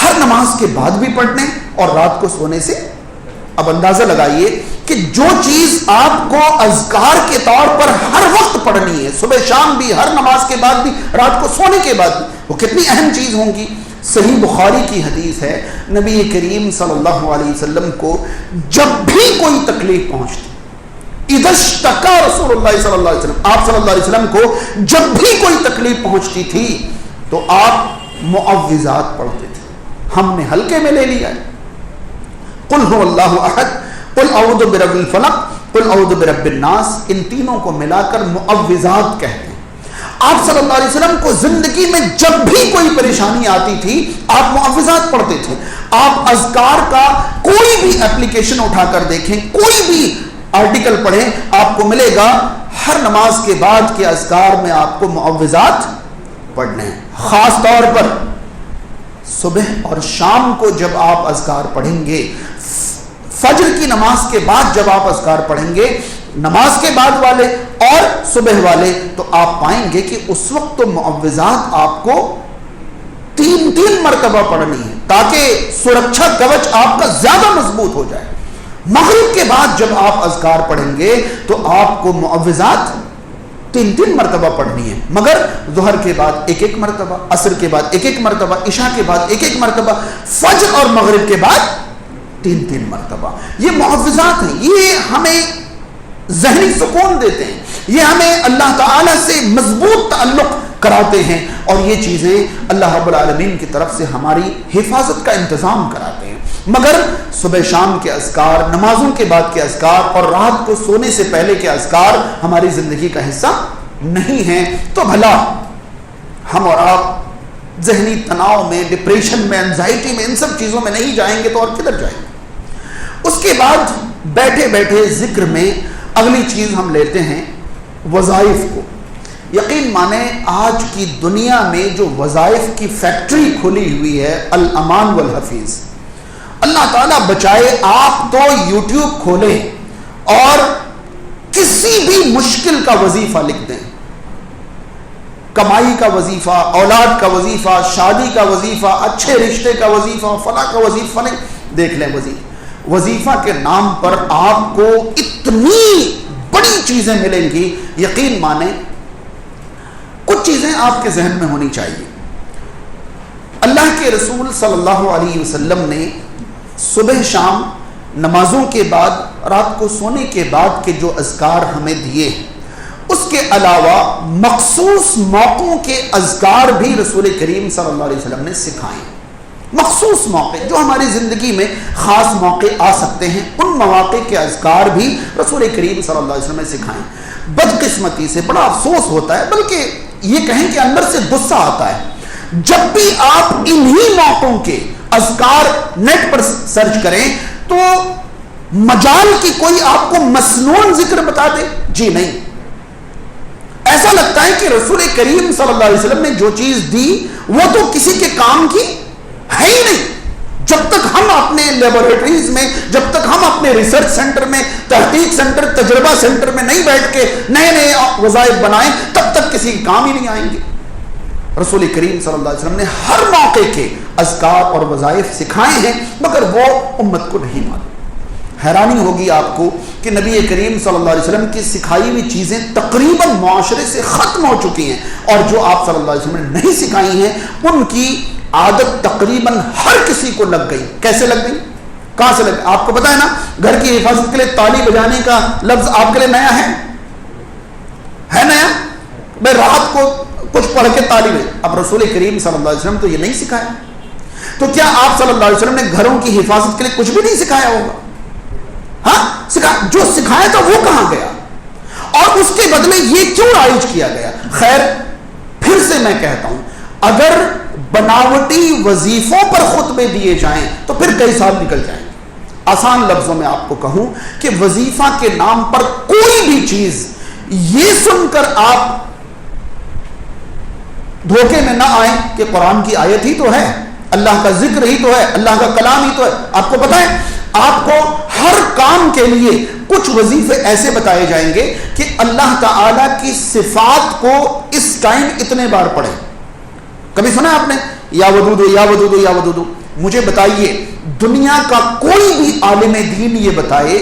ہر نماز کے بعد بھی پڑھنے، اور رات کو سونے سے. اب اندازہ لگائیے کہ جو چیز آپ کو اذکار کے طور پر ہر وقت پڑھنی ہے، صبح شام بھی، ہر نماز کے بعد بھی، رات کو سونے کے بعد بھی، وہ کتنی اہم چیز ہوں گی. صحیح بخاری کی حدیث ہے، نبی کریم صلی اللہ علیہ وسلم کو جب بھی کوئی تکلیف پہنچتی، اذا اشتکا رسول اللہ صلی اللہ علیہ وسلم، آپ صلی اللہ علیہ وسلم کو جب بھی کوئی تکلیف پہنچتی تھی تو آپ معوذات پڑھتے تھے. ہم نے ہلکے میں لے لیا ہے. قل هو اللہ احد، قل اعوذ برب الفلق، قل اعوذ برب الناس، ان تینوں کو ملا کر معوذات کہتے ہیں. آپ صلی اللہ علیہ وسلم کو زندگی میں جب بھی کوئی پریشانی آتی تھی آپ معوذات پڑھتے تھے. آپ اذکار کا کوئی بھی اپلیکیشن اٹھا کر دیکھیں، کوئی بھی آرٹیکل پڑھیں، آپ کو ملے گا ہر نماز کے بعد کے اذکار میں آپ کو معوذات پڑھنے ہیں. خاص طور پر صبح اور شام کو جب آپ اذکار پڑھیں گے، فجر کی نماز کے بعد جب آپ اذکار پڑھیں گے، نماز کے بعد والے اور صبح والے، تو آپ پائیں گے کہ اس وقت تو معوذات آپ کو 3 مرتبہ پڑھنی ہے تاکہ سرکشا کوچ آپ کا زیادہ مضبوط ہو جائے. مغرب کے بعد جب آپ اذکار پڑھیں گے تو آپ کو معوذات 3 مرتبہ پڑھنی ہے، مگر ظہر کے بعد 1 مرتبہ، عصر کے بعد 1 مرتبہ، عشاء کے بعد 1 مرتبہ، فجر اور مغرب کے بعد 3 مرتبہ. یہ معوذات ہیں، یہ ہمیں ذہنی سکون دیتے ہیں، یہ ہمیں اللہ تعالی سے مضبوط تعلق کراتے ہیں، اور یہ چیزیں اللہ رب العالمین کی طرف سے ہماری حفاظت کا انتظام کراتے ہیں. مگر صبح شام کے اذکار، نمازوں کے بعد کے اذکار اور رات کو سونے سے پہلے کے اذکار ہماری زندگی کا حصہ نہیں ہیں. تو بھلا ہم اور آپ ذہنی تناؤ میں، ڈپریشن میں، انزائٹی میں، ان سب چیزوں میں نہیں جائیں گے تو اور کدھر جائیں گے؟ اس کے بعد بیٹھے بیٹھے ذکر میں اگلی چیز ہم لیتے ہیں وظائف کو. یقین مانیں آج کی دنیا میں جو وظائف کی فیکٹری کھلی ہوئی ہے، الامان والحفیظ، اللہ تعالیٰ بچائے، آپ تو یوٹیوب کھولیں اور کسی بھی مشکل کا وظیفہ لکھ دیں، کمائی کا وظیفہ، اولاد کا وظیفہ، شادی کا وظیفہ، اچھے رشتے کا وظیفہ، فلاں کا وظیفہ دیکھ لیں. وظیفہ کے نام پر آپ کو اتنی بڑی چیزیں ملیں گی. یقین مانیں کچھ چیزیں آپ کے ذہن میں ہونی چاہیے. اللہ کے رسول صلی اللہ علیہ وسلم نے صبح شام نمازوں کے بعد رات کو سونے کے بعد کے جو اذکار ہمیں دیے ہیں، اس کے علاوہ مخصوص موقعوں کے اذکار بھی رسول کریم صلی اللہ علیہ وسلم نے سکھائے. مخصوص موقع جو ہماری زندگی میں خاص موقع آ سکتے ہیں، ان مواقع کے اذکار بھی رسول کریم صلی اللہ علیہ وسلم نے سکھائے. بدقسمتی سے بڑا افسوس ہوتا ہے، بلکہ یہ کہیں کہ اندر سے غصہ آتا ہے، جب بھی آپ انہی موقعوں کے اذکار نیٹ پر سرچ کریں تو مجال کی کوئی آپ کو مسنون ذکر بتا دے. جی نہیں، ایسا لگتا ہے کہ رسول کریم صلی اللہ علیہ وسلم نے جو چیز دی وہ تو کسی کے کام کی ہے ہی نہیں. جب تک ہم اپنے لیبورٹریز میں، جب تک ہم اپنے ریسرچ سینٹر میں، تحقیق سینٹر، تجربہ سینٹر میں نہیں بیٹھ کے نئے نئے وظائف بنائیں، تب تک کسی کام ہی نہیں آئیں گے. رسول کریم صلی اللہ علیہ وسلم نے ہر موقع کے اذکار اور وظائف سکھائے ہیں، مگر وہ امت کو نہیں معلوم. حیرانی ہوگی آپ کو کہ نبی کریم صلی اللہ علیہ وسلم کی سکھائی ہوئی چیزیں تقریباً معاشرے سے ختم ہو چکی ہیں، اور جو آپ صلی اللہ علیہ وسلم نے نہیں سکھائی ہیں ان کی عادت تقریباً ہر کسی کو لگ گئی. کیسے لگ گئی؟ کہاں سے لگ گئی؟ آپ کو پتا ہے نا، گھر کی حفاظت کے لیے تالی بجانے کا لفظ آپ کے لیے نیا ہے نیا. میں رات کو کچھ پڑھ کے تالی بجے، اب رسول کریم صلی اللہ علیہ وسلم تو یہ نہیں سکھایا. تو کیا آپ صلی اللہ علیہ وسلم نے گھروں کی حفاظت کے لیے کچھ بھی نہیں سکھایا ہوگا؟ ہاں، جو سکھایا تھا وہ کہاں گیا، اور اس کے بدلے یہ کیوں رائج کیا گیا؟ خیر، پھر سے میں کہتا ہوں، اگر بناوٹی وظیفوں پر خطبے دیے جائیں تو پھر کئی سال نکل جائیں گے. آسان لفظوں میں آپ کو کہوں کہ وظیفہ کے نام پر کوئی بھی چیز یہ سن کر آپ دھوکے میں نہ آئیں کہ قرآن کی آیت ہی تو ہے، اللہ کا ذکر ہی تو ہے، اللہ کا کلام ہی تو ہے. آپ کو پتہ ہے، آپ کو ہر کام کے لیے کچھ وظیفے ایسے بتائے جائیں گے کہ اللہ تعالی کی صفات کو اس ٹائم اتنے بار پڑھیں. کبھی سنا آپ نے یا ودودو یا ودودو یا ودودو؟ مجھے بتائیے، دنیا کا کوئی بھی عالم دین یہ بتائے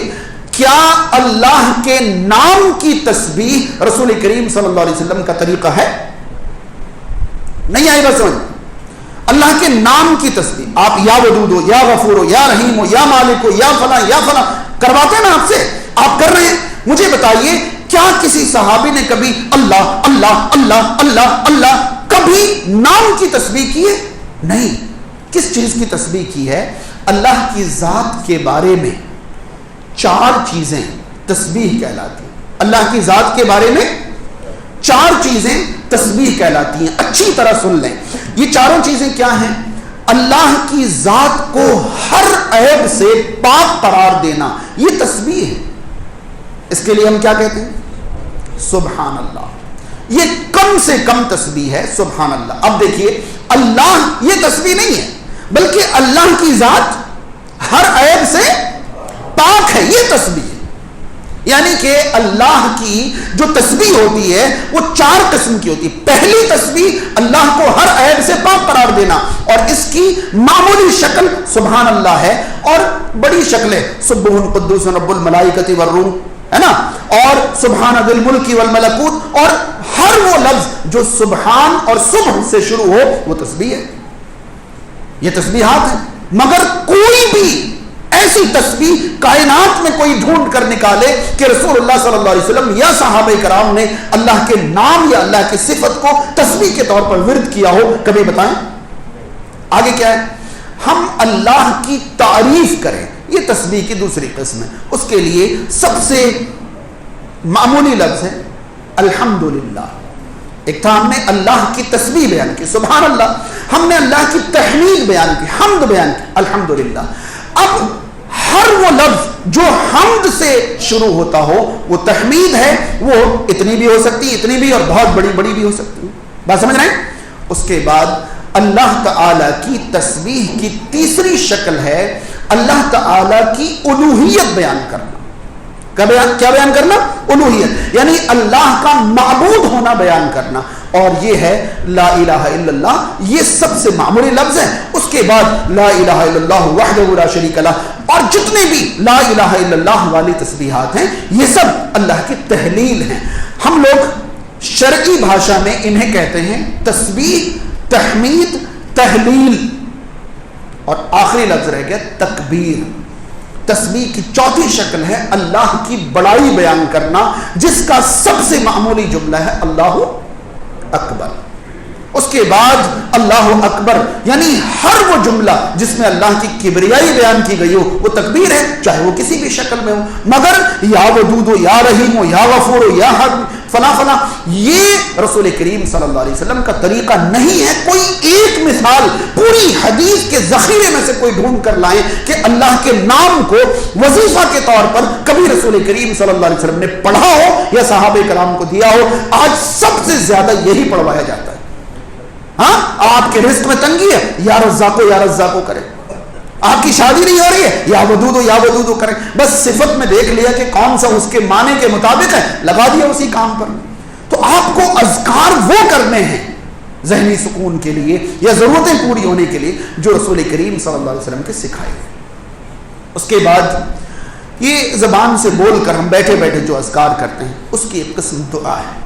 کیا اللہ کے نام کی تسبیح رسول کریم صلی اللہ علیہ وسلم کا طریقہ ہے؟ نہیں آئی بات سمجھ؟ اللہ کے نام کی تسبیح آپ یا ودود ہو، یا غفور ہو، یا رحیم ہو، یا مالک ہو، یا فلاں کرواتے ہیں نا آپ سے، آپ کر رہے ہیں. مجھے بتائیے کیا کسی صحابی نے کبھی اللہ اللہ اللہ اللہ اللہ کبھی نام کی تسبیح کی ہے؟ نہیں. کس چیز کی تسبیح کی ہے؟ اللہ کی ذات کے بارے میں 4 چیزیں تسبیح کہلاتی ہیں. اللہ کی ذات کے بارے میں 4 چیزیں تسبیح کہلاتی ہیں. اچھی طرح سن لیں، یہ 4 چیزیں کیا ہیں؟ اللہ کی ذات کو ہر عیب سے پاک قرار دینا، یہ تسبیح ہے. اس کے لیے ہم کیا کہتے ہیں؟ سبحان اللہ. یہ کم سے کم تسبیح ہے، سبحان اللہ. اب دیکھیے، اللہ یہ تسبیح نہیں ہے، بلکہ اللہ کی ذات ہر عیب سے پاک ہے، یہ تسبیح ہے. یعنی کہ اللہ کی جو تسبیح ہوتی ہے وہ 4 قسم کی ہوتی ہے. پہلی تسبیح اللہ کو ہر عیب سے پاک قرار دینا، اور اس کی معمولی شکل سبحان اللہ ہے، اور بڑی شکلیں سبح قدوس رب الملائکۃ والروح ہے نا، اور سبحان ذی الملک والملکوت، اور ہر وہ لفظ جو سبحان اور صبح سے شروع ہو وہ تسبیح ہے. یہ تسبیحات ہیں، مگر کوئی بھی ایسی تسبیح کائنات میں کوئی ڈھونڈ کر نکالے کہ رسول اللہ صلی اللہ علیہ وسلم یا صحابہ کرام نے اللہ کے نام یا اللہ کی صفت کو تسبیح کے طور پر ورد کیا ہو، کبھی بتائیں؟ آگے کیا ہے؟ ہم اللہ کی تعریف کریں، یہ تسبیح کی دوسری قسم ہے. اس کے لیے سب سے معمولی لفظ ہے الحمدللہ. ایک تھا ہم نے اللہ کی تسبیح بیان کی سبحان اللہ، ہم نے اللہ کی تحمید بیان کی، حمد بیان کی الحمدللہ. اب ہر وہ لفظ جو حمد سے شروع ہوتا ہو وہ تحمید ہے، وہ اتنی بھی ہو سکتی ہے، اتنی بھی، اور بہت بڑی بڑی بھی ہو سکتی ہے. بات سمجھ رہے ہیں؟ اس کے بعد اللہ تعالی کی تسبیح کی تیسری شکل ہے اللہ تعالی کی الوہیت بیان کرنا. کیا بیان کرنا؟ الوہیت، یعنی اللہ کا معبود ہونا بیان کرنا. اور یہ ہے لا الہ الا اللہ. یہ سب سے معمولی لفظ ہے. اس کے بعد لا الہ الا اللہ وحدہ لا شریک لہ، اور جتنے بھی لا الہ الا اللہ والی تسبیحات ہیں یہ سب اللہ کی تحلیل ہیں. ہم لوگ شرعی بھاشا میں انہیں کہتے ہیں تسبیح، تحمید، تحلیل، اور آخری لفظ رہ گیا تکبیر. تسبیح کی چوتھی شکل ہے اللہ کی بڑائی بیان کرنا، جس کا سب سے معمولی جملہ ہے اللہ اکبر. اس کے بعد اللہ اکبر یعنی ہر وہ جملہ جس میں اللہ کی کبریائی بیان کی گئی ہو وہ تکبیر ہے، چاہے وہ کسی بھی شکل میں ہو. مگر یا ودود ہو، یا رحیم ہو، یا غفور ہو، یا فلاں فلاں، یہ رسول کریم صلی اللہ علیہ وسلم کا طریقہ نہیں ہے. کوئی ایک مثال پوری حدیث کے ذخیرے میں سے کوئی ڈھونڈ کر لائیں کہ اللہ کے نام کو وظیفہ کے طور پر کبھی رسول کریم صلی اللہ علیہ وسلم نے پڑھا ہو یا صحابہ کرام کو دیا ہو. آج سب سے زیادہ یہی پڑھوایا جاتا ہے. ہاں، آپ کے رزق میں تنگی ہے، یا رزاقو یا رزاقو کریں. آپ کی شادی نہیں ہو رہی ہے، یا ودودو یا ودودو کریں. بس صفت میں دیکھ لیا کہ کون سا اس کے معنی کے مطابق ہے، لگا دیا اسی کام پر. تو آپ کو اذکار وہ کرنے ہیں ذہنی سکون کے لیے یا ضرورتیں پوری ہونے کے لیے جو رسول کریم صلی اللہ علیہ وسلم کے سکھائے ہیں. اس کے بعد یہ زبان سے بول کر ہم بیٹھے بیٹھے جو اذکار کرتے ہیں اس کی ایک قسم دعا ہے.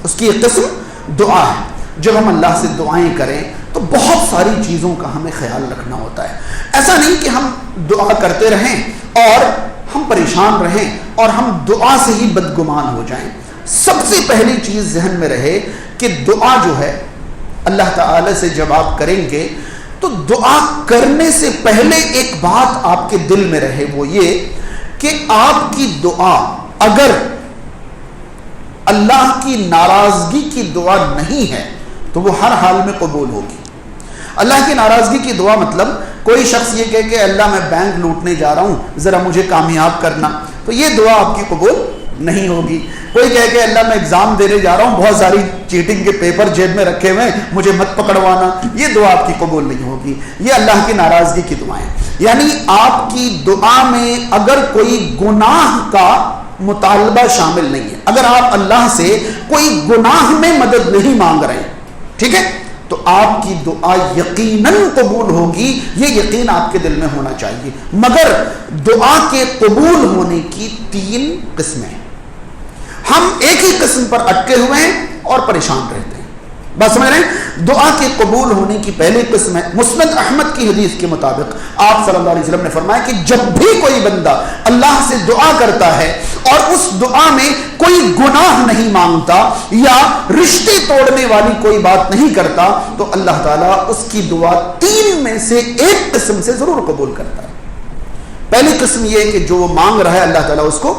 اس کی ایک قسم دعا ہے. جب ہم اللہ سے دعائیں کریں تو بہت ساری چیزوں کا ہمیں خیال رکھنا ہوتا ہے. ایسا نہیں کہ ہم دعا کرتے رہیں اور ہم پریشان رہیں اور ہم دعا سے ہی بدگمان ہو جائیں. سب سے پہلی چیز ذہن میں رہے کہ دعا جو ہے اللہ تعالی سے جب آپ کریں گے تو دعا کرنے سے پہلے ایک بات آپ کے دل میں رہے، وہ یہ کہ آپ کی دعا اگر اللہ کی ناراضگی کی دعا نہیں ہے تو وہ ہر حال میں قبول ہوگی. اللہ کی ناراضگی کی دعا مطلب کوئی شخص یہ کہے کہ اللہ میں بینک لوٹنے جا رہا ہوں ذرا مجھے کامیاب کرنا، تو یہ دعا آپ کی قبول نہیں ہوگی. کوئی کہے کہ اللہ میں ایگزام دینے جا رہا ہوں، بہت ساری چیٹنگ کے پیپر جیب میں رکھے ہوئے مجھے مت پکڑوانا، یہ دعا آپ کی قبول نہیں ہوگی. یہ اللہ کی ناراضگی کی دعائیں. یعنی آپ کی دعا میں اگر کوئی گناہ کا مطالبہ شامل نہیں ہے، اگر آپ اللہ سے کوئی گناہ میں مدد نہیں مانگ رہے ہیں، ٹھیک ہے، تو آپ کی دعا یقیناً قبول ہوگی. یہ یقین آپ کے دل میں ہونا چاہیے. مگر دعا کے قبول ہونے کی 3 قسمیں ہیں. ہم ایک ہی قسم پر اٹکے ہوئے ہیں اور پریشان رہتے ہیں. بات سمجھ رہے ہیں؟ دعا کے قبول ہونے کی پہلی قسم ہے مسند احمد کی حدیث کے مطابق آپ صلی اللہ علیہ وسلم نے فرمایا کہ جب بھی کوئی بندہ اللہ سے دعا کرتا ہے اور اس دعا میں کوئی گناہ نہیں مانگتا یا رشتے توڑنے والی کوئی بات نہیں کرتا تو اللہ تعالیٰ اس کی دعا 3 میں سے ایک قسم سے ضرور قبول کرتا ہے. پہلی قسم یہ ہے کہ جو وہ مانگ رہا ہے اللہ تعالیٰ اس کو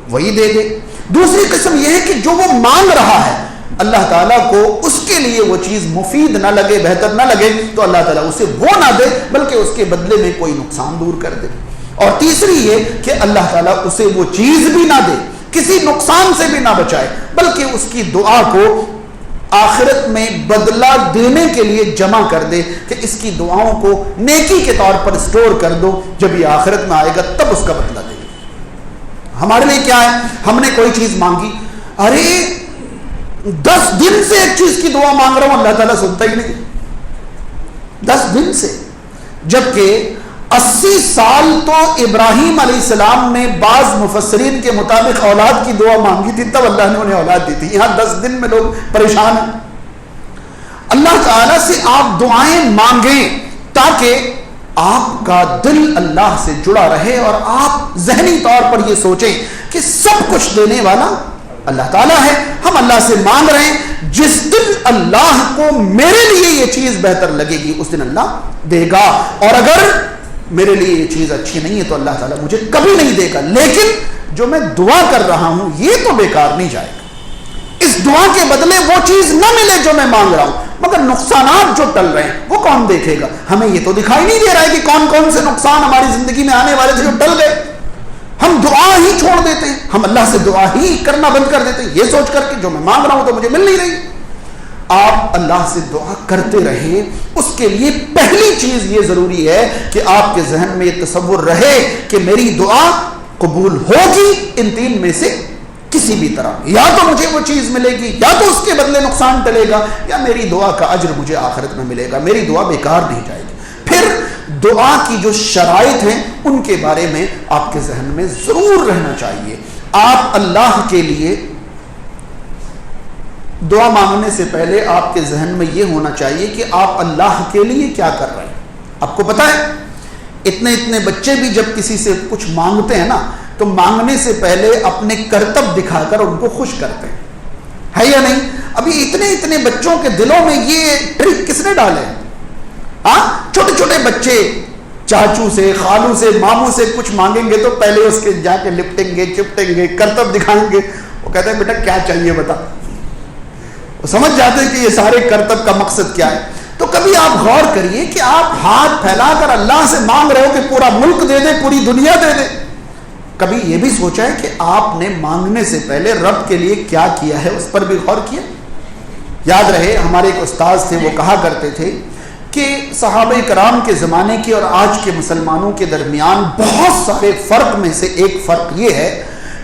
وہی دے دے. دوسری قسم یہ ہے کہ جو وہ مانگ رہا ہے اللہ تعالیٰ کو اس کے لیے وہ چیز مفید نہ لگے، بہتر نہ لگے، تو اللہ تعالیٰ اسے وہ نہ دے بلکہ اس کے بدلے میں کوئی نقصان دور کر دے. اور تیسری یہ کہ اللہ تعالیٰ اسے وہ چیز بھی نہ دے، کسی نقصان سے بھی نہ بچائے، بلکہ اس کی دعا کو آخرت میں بدلہ دینے کے لیے جمع کر دے کہ اس کی دعاؤں کو نیکی کے طور پر اسٹور کر دو، جب یہ آخرت میں آئے گا تب اس کا بدلہ دے. ہمارے لیے کیا ہے؟ ہم نے کوئی چیز مانگی، ارے 10 دن سے ایک چیز کی دعا مانگ رہا ہوں اللہ تعالیٰ سنتا ہی نہیں. 10 دن سے، جبکہ 80 سال تو ابراہیم علیہ السلام نے بعض مفسرین کے مطابق اولاد کی دعا مانگی تھی، تب اللہ نے انہیں اولاد دی تھی. یہاں 10 دن میں لوگ پریشان ہیں. اللہ تعالیٰ سے آپ دعائیں مانگیں تاکہ آپ کا دل اللہ سے جڑا رہے اور آپ ذہنی طور پر یہ سوچیں کہ سب کچھ دینے والا اللہ تعالیٰ ہے. ہم اللہ سے مانگ رہے ہیں، جس دن اللہ کو میرے لیے یہ چیز بہتر لگے گی اس دن اللہ دے گا، اور اگر میرے لیے یہ چیز اچھی نہیں ہے تو اللہ تعالیٰ مجھے کبھی نہیں دے گا. لیکن جو میں دعا کر رہا ہوں یہ تو بیکار نہیں جائے گا. اس دعا کے بدلے وہ چیز نہ ملے جو میں مانگ رہا ہوں، مگر نقصانات جو ٹل رہے ہیں وہ کون دیکھے گا؟ ہمیں یہ تو دکھائی نہیں دے رہا ہے کہ کون کون سے نقصان ہماری زندگی میں آنے والے تھے جو ٹل گئے. ہم دعا ہی چھوڑ دیتے ہیں، ہم اللہ سے دعا ہی کرنا بند کر دیتے ہیں یہ سوچ کر کہ جو میں مانگ رہا ہوں تو مجھے مل نہیں رہی. آپ اللہ سے دعا کرتے رہیں. اس کے لیے پہلی چیز یہ ضروری ہے کہ آپ کے ذہن میں یہ تصور رہے کہ میری دعا قبول ہوگی ان 3 میں سے کسی بھی طرح. یا تو مجھے وہ چیز ملے گی، یا تو اس کے بدلے نقصان ٹلے گا، یا میری دعا کا اجر مجھے آخرت میں ملے گا. میری دعا بیکار نہیں جائے گی. پھر دعا کی جو شرائط ہیں ان کے بارے میں آپ کے ذہن میں ضرور رہنا چاہیے. آپ اللہ کے لیے دعا مانگنے سے پہلے آپ کے ذہن میں یہ ہونا چاہیے کہ آپ اللہ کے لیے کیا کر رہے ہیں. آپ کو پتا ہے اتنے بچے بھی جب کسی سے کچھ مانگتے ہیں نا تو مانگنے سے پہلے اپنے کرتب دکھا کر ان کو خوش کرتے ہیں, ہے یا نہیں؟ ابھی اتنے بچوں کے دلوں میں یہ ٹرک کس نے ڈالے؟ چھوٹے چھوٹے بچے چاچو سے, خالو سے, ماموں سے کچھ مانگیں گے تو پہلے اس کے جا کے لپٹیں گے, چپٹیں گے, کرتب دکھائیں گے. وہ کہتے ہیں بیٹا کیا چاہیے بتا. وہ سمجھ جاتے ہیں کہ یہ سارے کرتب کا مقصد کیا ہے. تو کبھی آپ غور کریے کہ آپ ہاتھ پھیلا کر اللہ سے مانگ رہے ہو کہ پورا ملک دے دے, پوری دنیا دے دے. کبھی یہ بھی سوچا ہے کہ آپ نے مانگنے سے پہلے رب کے لیے کیا کیا ہے, اس پر بھی غور کیا؟ یاد رہے ہمارے ایک استاذ تھے, وہ کہا کرتے تھے کہ صحابہ کرام کے زمانے کے اور آج کے مسلمانوں کے درمیان بہت سارے فرق میں سے ایک فرق یہ ہے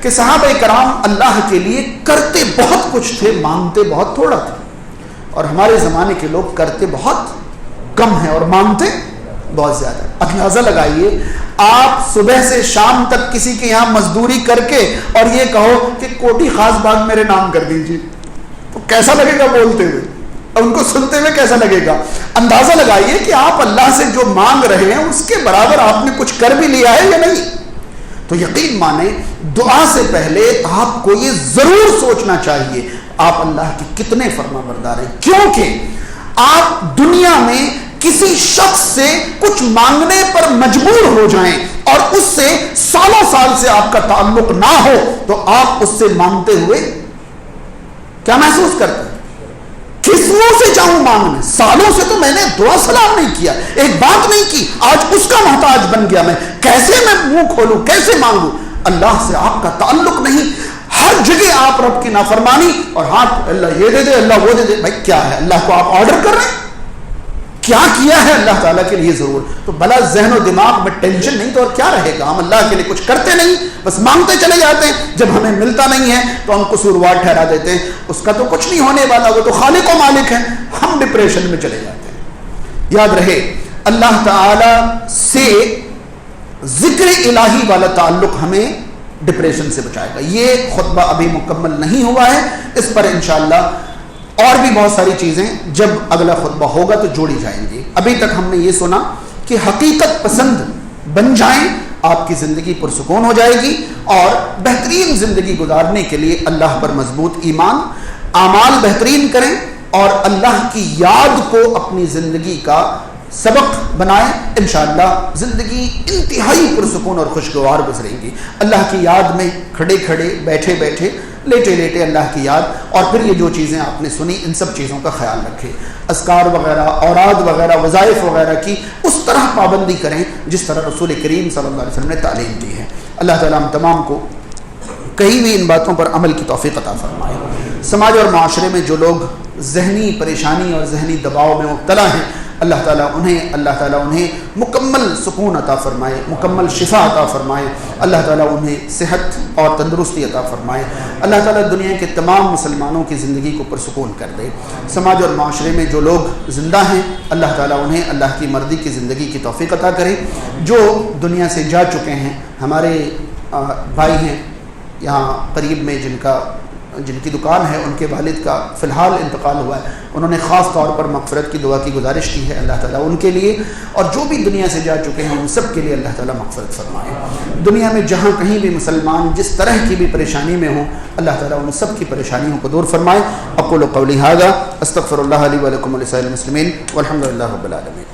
کہ صحابہ کرام اللہ کے لیے کرتے بہت کچھ تھے, مانگتے بہت تھوڑا تھے. اور ہمارے زمانے کے لوگ کرتے بہت کم ہیں اور مانگتے بہت زیادہ. اندازہ لگائیے, آپ صبح سے شام تک کسی کے یہاں مزدوری کر کے اور یہ کہو کہ کوٹھی خاص باغ میرے نام کر دیجیے, تو کیسا لگے گا بولتے ہوئے, ان کو سنتے ہوئے کیسا لگے گا؟ اندازہ لگائیے کہ آپ اللہ سے جو مانگ رہے ہیں اس کے برابر آپ نے کچھ کر بھی لیا ہے یا نہیں. تو یقین مانیں دعا سے پہلے آپ کو یہ ضرور سوچنا چاہیے آپ اللہ کی کتنے فرما بردار ہیں, کیونکہ آپ دنیا میں کسی شخص سے کچھ مانگنے پر مجبور ہو جائیں اور اس سے سالوں سال سے آپ کا تعلق نہ ہو تو آپ اس سے مانگتے ہوئے کیا محسوس کرتے ہیں؟ کس منہ سے جاؤں مانگنے؟ سالوں سے تو میں نے دعا سلام نہیں کیا, ایک بات نہیں کی, آج اس کا محتاج بن گیا میں, کیسے میں منہ کھولوں, کیسے مانگوں؟ اللہ سے آپ کا تعلق نہیں, ہر جگہ آپ رب کی نافرمانی اور ہاتھ اللہ یہ دے دے, اللہ وہ دے دے. بھائی کیا ہے, اللہ کو آپ آرڈر کر رہے ہیں؟ کیا کیا ہے اللہ تعالیٰ کے لیے ضرور؟ تو بلا ذہن و دماغ میں ٹینشن نہیں تو اور کیا رہے گا. ہم اللہ کے لیے کچھ کرتے نہیں, بس مانگتے چلے جاتے ہیں, جب ہمیں ملتا نہیں ہے تو ہم قصوروار ٹھہرا دیتے ہیں, اس کا تو کچھ نہیں ہونے والا, وہ تو خالق و مالک ہے. ہم ڈپریشن میں چلے جاتے ہیں. یاد رہے اللہ تعالیٰ سے ذکر الہی والا تعلق ہمیں ڈپریشن سے بچائے گا. یہ خطبہ ابھی مکمل نہیں ہوا ہے, اس پر انشاءاللہ اور بھی بہت ساری چیزیں جب اگلا خطبہ ہوگا تو جوڑی جائیں گی. ابھی تک ہم نے یہ سنا کہ حقیقت پسند بن جائیں, آپ کی زندگی پرسکون ہو جائے گی اور بہترین زندگی گزارنے کے لیے اللہ پر مضبوط ایمان, اعمال بہترین کریں اور اللہ کی یاد کو اپنی زندگی کا سبق بنائیں. انشاءاللہ زندگی انتہائی پرسکون اور خوشگوار گزرے گی. اللہ کی یاد میں کھڑے کھڑے, بیٹھے بیٹھے, لیٹے لیٹے اللہ کی یاد, اور پھر یہ جو چیزیں آپ نے سنی ان سب چیزوں کا خیال رکھیں. اذکار وغیرہ, اوراد وغیرہ, وظائف وغیرہ کی اس طرح پابندی کریں جس طرح رسول کریم صلی اللہ علیہ وسلم نے تعلیم دی ہے. اللہ تعالیٰ ہم تمام کو کہیں بھی ان باتوں پر عمل کی توفیق عطا فرمائے. سماج اور معاشرے میں جو لوگ ذہنی پریشانی اور ذہنی دباؤ میں مبتلا ہیں, اللہ تعالیٰ انہیں مکمل سکون عطا فرمائے, مکمل شفا عطا فرمائے. اللہ تعالیٰ انہیں صحت اور تندرستی عطا فرمائے. اللہ تعالیٰ دنیا کے تمام مسلمانوں کی زندگی کو پرسکون کر دے. سماج اور معاشرے میں جو لوگ زندہ ہیں اللہ تعالیٰ انہیں اللہ کی مرضی کی زندگی کی توفیق عطا کرے. جو دنیا سے جا چکے ہیں, ہمارے بھائی ہیں یہاں قریب میں جن کی دکان ہے, ان کے والد کا فی الحال انتقال ہوا ہے, انہوں نے خاص طور پر مغفرت کی دعا کی گزارش کی ہے. اللہ تعالیٰ ان کے لیے اور جو بھی دنیا سے جا چکے ہیں ان سب کے لیے اللہ تعالیٰ مغفرت فرمائے. دنیا میں جہاں کہیں بھی مسلمان جس طرح کی بھی پریشانی میں ہوں اللہ تعالیٰ ان سب کی پریشانیوں کو دور فرمائے. اقول قولی ھذا استغفر اللہ لی و لکم ولسائر المسلمین والحمد للہ رب العالمین.